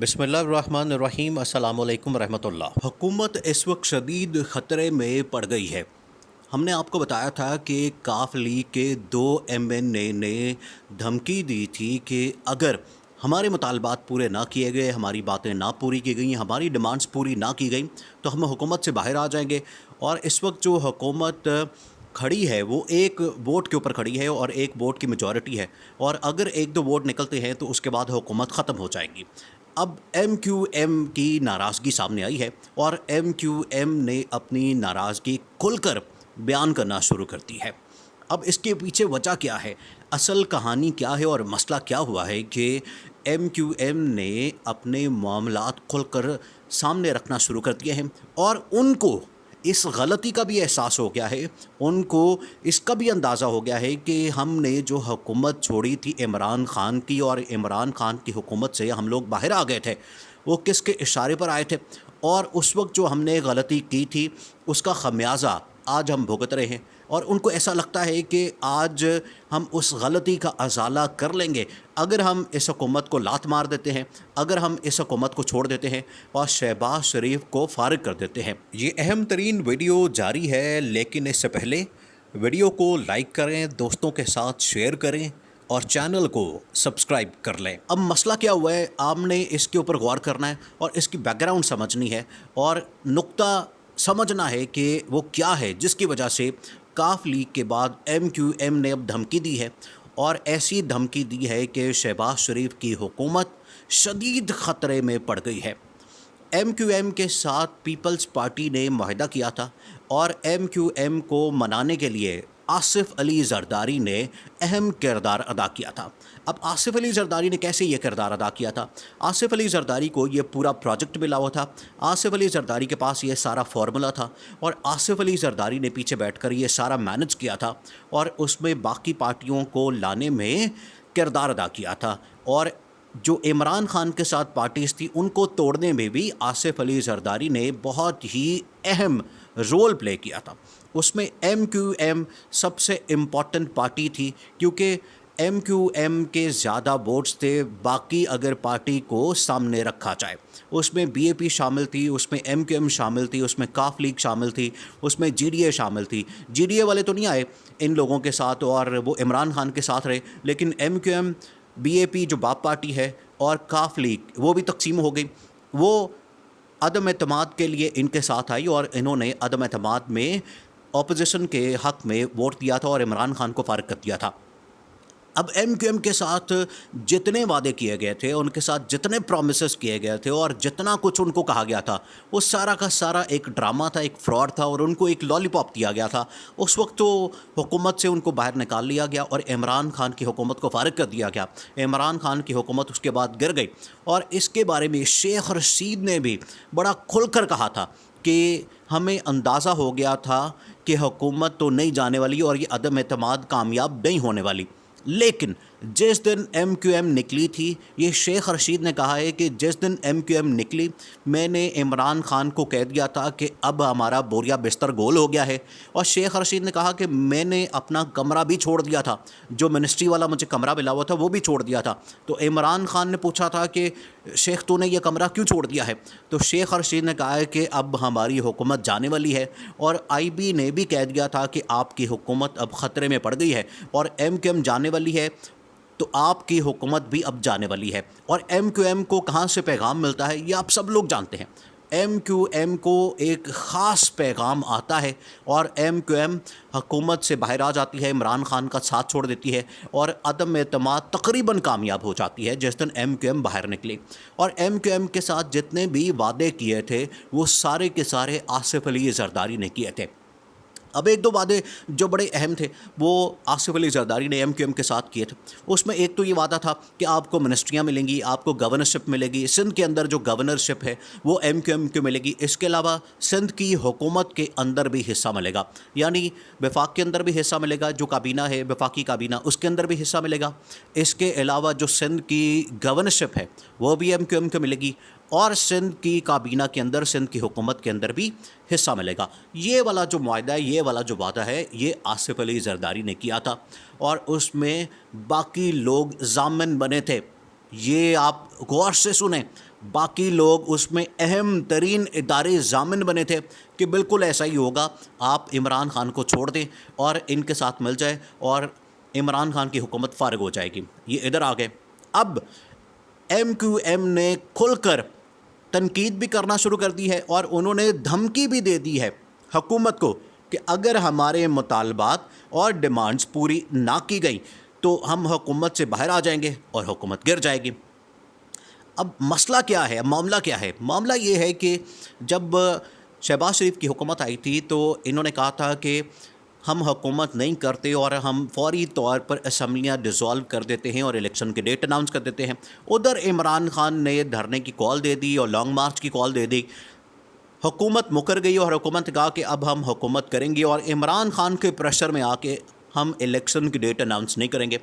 बिस्मिल्लाहिर्रहमानिर्रहीम अस्सलामुअलैकुम रहमतुल्लाह। हुकूमत इस वक्त शदीद ख़तरे में पड़ गई है। हमने आपको बताया था कि काफ लीग के 2 MNA ने धमकी दी थी कि अगर हमारे मुतालबात पूरे ना किए गए, हमारी बातें ना पूरी की गई, हमारी डिमांड्स पूरी ना की गई तो हम हुकूमत से बाहर आ जाएंगे। और इस वक्त जो हुकूमत खड़ी है वो एक वोट के ऊपर खड़ी है और एक वोट की मेजॉरिटी है, और अगर एक दो वोट निकलते हैं तो उसके बाद हुकूमत ख़त्म हो जाएगी। अब MQM की नाराज़गी सामने आई है और MQM ने अपनी नाराज़गी खुलकर बयान करना शुरू कर दी है। अब इसके पीछे वजह क्या है, असल कहानी क्या है और मसला क्या हुआ है कि MQM ने अपने मामलात खुलकर सामने रखना शुरू कर दिए हैं और उनको इस गलती का भी एहसास हो गया है, उनको इसका भी अंदाज़ा हो गया है कि हमने जो हुकूमत छोड़ी थी इमरान ख़ान की और इमरान ख़ान की हुकूमत से हम लोग बाहर आ गए थे, वो किसके इशारे पर आए थे और उस वक्त जो हमने गलती की थी उसका ख़मियाज़ा आज हम भुगत रहे हैं। और उनको ऐसा लगता है कि आज हम उस गलती का अज़ाला कर लेंगे अगर हम इस हुकूमत को लात मार देते हैं, अगर हम इस हुकूमत को छोड़ देते हैं और शहबाज शरीफ को फारिग कर देते हैं। ये अहम तरीन वीडियो जारी है, लेकिन इससे पहले वीडियो को लाइक करें, दोस्तों के साथ शेयर करें और चैनल को सब्सक्राइब कर लें। अब मसला क्या हुआ है, आपने इसके ऊपर गौर करना है और इसकी बैकग्राउंड समझनी है और नुक्ता समझना है कि वो क्या है जिसकी वजह से काफ लीग के बाद MQM ने अब धमकी दी है। और ऐसी धमकी दी है कि शहबाज शरीफ की हुकूमत शदीद ख़तरे में पड़ गई है। MQM के साथ पीपल्स पार्टी ने मुआहदा किया था और MQM को मनाने के लिए आसिफ अली ज़रदारी ने अहम किरदार अदा किया था। अब आसिफ अली ज़रदारी ने कैसे ये किरदार अदा किया था? आसिफ अली ज़रदारी को ये पूरा प्रोजेक्ट मिला हुआ था, आसिफ अली ज़रदारी के पास ये सारा फार्मूला था और आसिफ अली ज़रदारी ने पीछे बैठकर ये सारा मैनेज किया था और उसमें बाकी पार्टियों को लाने में किरदार अदा किया था। और जो इमरान ख़ान के साथ पार्टीज़ थी उनको तोड़ने में भी आसिफ अली ज़रदारी ने बहुत ही अहम रोल प्ले किया था। उसमें MQM सबसे इम्पॉर्टेंट पार्टी थी क्योंकि MQM के ज़्यादा वोट्स थे बाकी अगर पार्टी को सामने रखा जाए। उसमें BAP शामिल थी, उसमें MQM शामिल थी, उसमें काफ लीग शामिल थी, उसमें GDA शामिल थी। GDA वाले तो नहीं आए इन लोगों के साथ और वो इमरान ख़ान के साथ रहे, लेकिन MQM, BAP जो बाप पार्टी है और काफ लीग वो भी तकसीम हो गई। वो अदम एतमाद के लिए इनके साथ आई और इन्होंने अदम एतमाद में ऑपोजिशन के हक़ में वोट दिया था और इमरान ख़ान को फारिग कर दिया था। अब MQM के साथ जितने वादे किए गए थे, उनके साथ जितने प्रॉमिसेस किए गए थे और जितना कुछ उनको कहा गया था वो सारा का सारा एक ड्रामा था, एक फ्रॉड था और उनको एक लॉलीपॉप दिया गया था। उस वक्त तो हुकूमत से उनको बाहर निकाल लिया गया और इमरान ख़ान की हुकूमत को फारिग कर दिया गया। इमरान ख़ान की हुकूमत उसके बाद गिर गई और इसके बारे में शेख रशीद ने भी बड़ा खुलकर कहा था कि हमें अंदाज़ा हो गया था कि हुकूमत तो नहीं जाने वाली और ये अदम एतमाद कामयाब नहीं होने वाली। लेकिन जिस दिन MQM निकली थी, ये शेख रशीद ने कहा है कि जिस दिन MQM निकली मैंने इमरान ख़ान को कह दिया था कि अब हमारा बोरिया बिस्तर गोल हो गया है। और शेख रशीद ने कहा कि मैंने अपना कमरा भी छोड़ दिया था, जो मिनिस्ट्री वाला मुझे कमरा मिला हुआ था वो भी छोड़ दिया था। तो इमरान ख़ान ने पूछा था कि शेख तूने ये कमरा क्यों छोड़ दिया है? तो शेख रशीद ने कहा है कि अब हमारी हुकूमत जाने वाली है और IB ने भी कह दिया था कि आपकी हुकूमत अब ख़तरे में पड़ गई है और MQM जाने वाली है तो आपकी हुकूमत भी अब जाने वाली है। और MQM को कहाँ से पैगाम मिलता है ये आप सब लोग जानते हैं। MQM को एक ख़ास पैगाम आता है और MQM हुकूमत से बाहर आ जाती है, इमरान ख़ान का साथ छोड़ देती है और अदम एतमाद तकरीबन कामयाब हो जाती है जिस दिन MQM बाहर निकली। और MQM के साथ जितने भी वादे किए थे वो सारे के सारे आसिफ अली ज़रदारी ने किए थे। अब एक दो वादे जो बड़े अहम थे वो आसिफ अली ज़रदारी ने MQM के साथ किए थे। उसमें एक तो ये वादा था कि आपको मिनिस्ट्रियाँ मिलेंगी, आपको गवर्नरशिप मिलेगी, सिंध के अंदर जो गवर्नरशिप है वो MQM को मिलेगी। इसके अलावा सिंध की हुकूमत के अंदर भी हिस्सा मिलेगा, यानी वफाक के अंदर भी हिस्सा मिलेगा, जो काबीना है वफाकी काबीना उसके अंदर भी हिस्सा मिलेगा। इसके अलावा जो सिंध की गवर्नरशिप है वो भी MQM को मिलेगी और सिंध की काबीना के अंदर, सिंध की हुकूमत के अंदर भी हिस्सा मिलेगा। ये वाला जो मुआहदा है, ये वाला जो वादा है, ये आसिफ अली ज़रदारी ने किया था और उसमें बाकी लोग ज़ामिन बने थे। ये आप गौर से सुने, बाकी लोग उसमें अहम तरीन इदारे ज़ामिन बने थे कि बिल्कुल ऐसा ही होगा, आप इमरान खान को छोड़ दें और इनके साथ मिल जाए और इमरान खान की हुकूमत फ़ारिग हो जाएगी। ये इधर आ गए। अब MQM ने खुलकर तनकीद भी करना शुरू कर दी है और उन्होंने धमकी भी दे दी है हुकूमत को कि अगर हमारे मुतालबात और डिमांड्स पूरी ना की गई तो हम हुकूमत से बाहर आ जाएंगे और हुकूमत गिर जाएगी। अब मसला क्या है, मामला क्या है? मामला ये है कि जब शहबाज शरीफ की हुकूमत आई थी तो इन्होंने कहा था कि हम हुकूमत नहीं करते और हम फौरी तौर पर असम्बलियाँ डिज़ोल्व कर देते हैं और इलेक्शन की डेट अनाउंस कर देते हैं। उधर इमरान खान ने धरने की कॉल दे दी और लॉन्ग मार्च की कॉल दे दी। हुकूमत मुकर गई और हुकूमत ने कहा कि अब हम हुकूमत करेंगे और इमरान खान के प्रेशर में आके हम इलेक्शन की डेट अनाउंस नहीं करेंगे।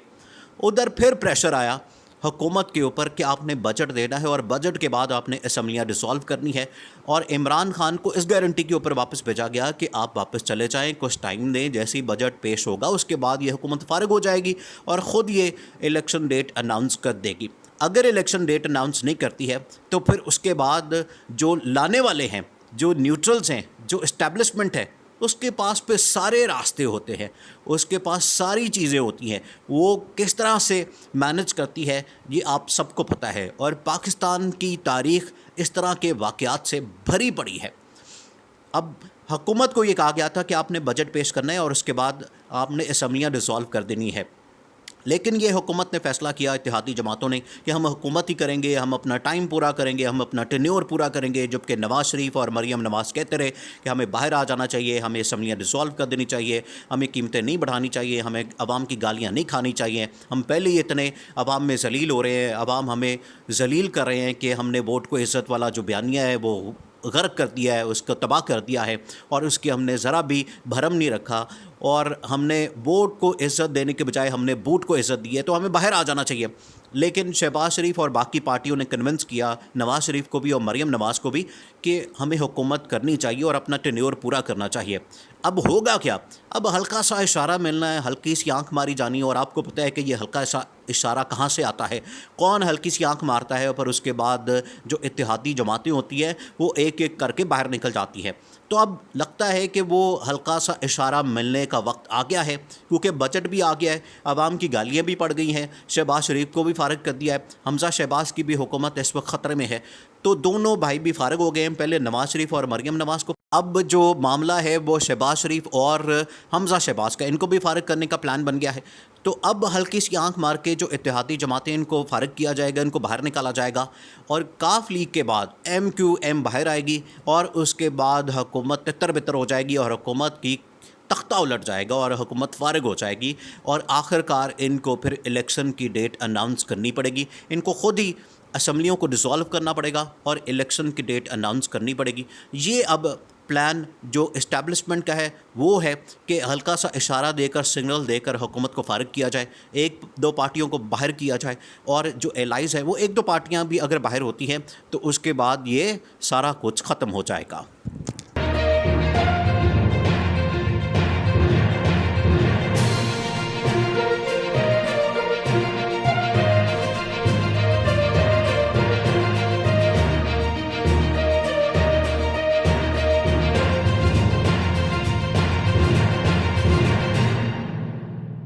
उधर फिर प्रेशर आया हुकूमत के ऊपर कि आपने बजट देना है और बजट के बाद आपने असम्बलियाँ डिसॉल्व करनी है और इमरान खान को इस गारंटी के ऊपर वापस भेजा गया कि आप वापस चले जाएं, कुछ टाइम दें, जैसे ही बजट पेश होगा उसके बाद ये हुकूमत फ़ारिग हो जाएगी और ख़ुद ये इलेक्शन डेट अनाउंस कर देगी। अगर इलेक्शन डेट अनाउंस नहीं करती है तो फिर उसके बाद जो लाने वाले हैं, जो न्यूट्रल्स हैं, जो इस्टेब्लिशमेंट है, उसके पास पे सारे रास्ते होते हैं, उसके पास सारी चीज़ें होती हैं। वो किस तरह से मैनेज करती है ये आप सबको पता है और पाकिस्तान की तारीख़ इस तरह के वाक़यात से भरी पड़ी है। अब हुकूमत को ये कहा गया था कि आपने बजट पेश करना है और उसके बाद आपने असम्बलियाँ डिसॉल्व कर देनी है, लेकिन ये हुकूमत ने फ़ैसला किया, इत्तेहादी जमातों ने, कि हम हुकूमत ही करेंगे, हम अपना टाइम पूरा करेंगे, हम अपना टेन्योर पूरा करेंगे। जबकि नवाज़ शरीफ और मरीम नवाज़ कहते रहे कि हमें बाहर आ जाना चाहिए, हमें असम्बलियाँ डिसॉल्व कर देनी चाहिए, हमें कीमतें नहीं बढ़ानी चाहिए, हमें अवाम की गालियाँ नहीं खानी चाहिए, हम पहले ही इतने अवाम में जलील हो रहे हैं, अवाम हमें जलील कर रहे हैं कि हमने वोट को इज़्ज़त वाला जो बयानिया है वो गर्क कर दिया है, उसको तबाह कर दिया है और उसकी हमने ज़रा भी भरम नहीं रखा और हमने वोट को इज़्ज़त देने के बजाय हमने बूट को इज़्ज़त दी है, तो हमें बाहर आ जाना चाहिए। लेकिन शहबाज शरीफ और बाकी पार्टियों ने कन्विंस किया नवाज़ शरीफ को भी और मरीम नवाज़ को भी कि हमें हुकूमत करनी चाहिए और अपना टेन्योर पूरा करना चाहिए। अब होगा क्या? अब हल्का सा इशारा मिलना है, हल्की सी आंख मारी जानी है और आपको पता है कि ये हल्का सा इशारा कहाँ से आता है, कौन हल्की सी आंख मारता है, पर उसके बाद जो इत्तेहादी जमातें होती हैं वो एक एक करके बाहर निकल जाती है। तो अब लगता है कि वो हल्का सा इशारा मिलने का वक्त आ गया है, क्योंकि बजट भी आ गया है, आवाम की गालियाँ भी पड़ गई हैं, शहबाज शरीफ को भी फ़ारिग कर दिया है, हमज़ा शहबाज की भी हुकूमत इस वक्त ख़तरे में है, तो दोनों भाई भी फ़ारिग हो गए हैं, पहले नवाज़ शरीफ और मरीम नवाज़ को। अब जो मामला है वो शहबाज शरीफ और हमज़ा शहबाज का, इनको भी फ़ारिग करने का प्लान बन गया है। तो अब हल्की सी आंख मार के जो इत्तेहादी जमातें, इनको फ़ारिग किया जाएगा, इनको बाहर निकाला जाएगा और काफ लीग के बाद MQM बाहर आएगी और उसके बाद हुकूमत तितर बितर हो जाएगी और हुकूमत की तख्ता उलट जाएगा और हुकूमत फ़ारिग हो जाएगी और आखिरकार इनको फिर इलेक्शन की डेट अनाउंस करनी पड़ेगी। इनको ख़ुद ही असम्बलियों को डिसॉल्व करना पड़ेगा और इलेक्शन की डेट अनाउंस करनी पड़ेगी। ये अब प्लान जो इस्टेब्लिशमेंट का है वो है कि हल्का सा इशारा देकर, सिग्नल देकर हुकूमत को फ़ारिग किया जाए, एक दो पार्टियों को बाहर किया जाए और जो एलाइज़ है वो एक दो पार्टियां भी अगर बाहर होती हैं तो उसके बाद ये सारा कुछ ख़त्म हो जाएगा।